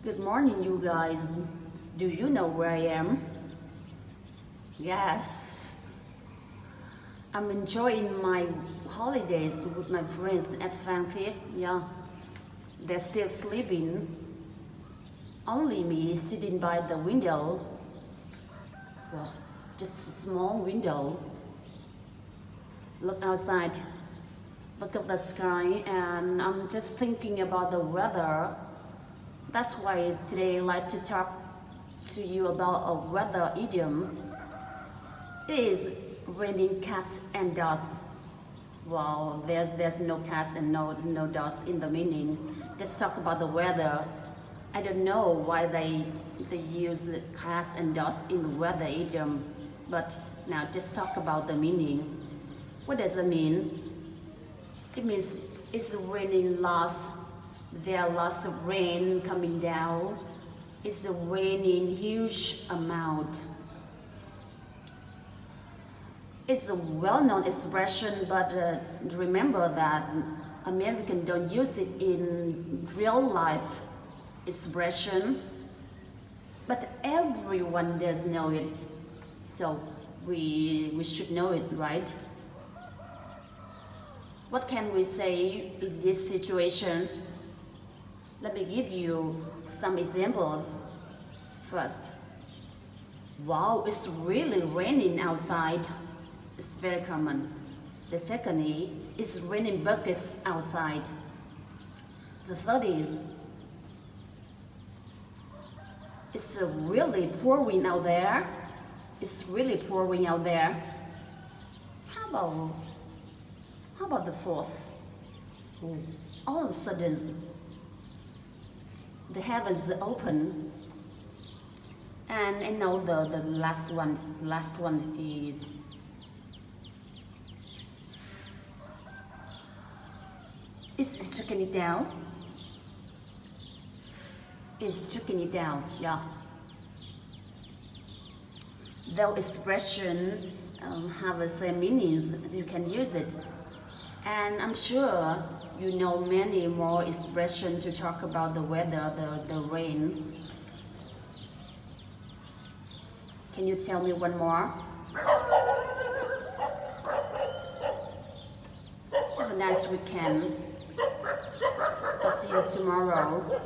Good morning, you guys. Do you know where I am? Yes, I'm enjoying my holidays with my friends at Frankfurt. Yeah, they're still sleeping. Only me sitting by the window. Well, just a small window. Look outside, look at the sky, and I'm just thinking about the weather. That's why today I'd like to talk to you about a weather idiom. It is raining cats and dogs. Well, there's no cats and no dogs in the meaning. Let's talk about the weather. I don't know why they use the cats and dogs in the weather idiom, but now just talk about the meaning. What does it mean? It means it's raining lots. There are lots of rain coming down. It's raining huge amount. It's a well-known expression, but remember that Americans don't use it in real life expression. But everyone does know it, so we should know it, right? What can we say in this situation? Let me give you some examples. First, wow, it's really raining outside. It's very common. The second is, it's raining buckets outside. The third is, it's really pouring out there. It's really pouring out there. How about the fourth? All of a sudden, the heavens open, and I know the last one is it's checking it down. It's checking it down, yeah. Though expression have the same meanings, you can use it. And I'm sure you know many more expressions to talk about the weather, the rain. Can you tell me one more? Have a nice weekend. I'll see you tomorrow.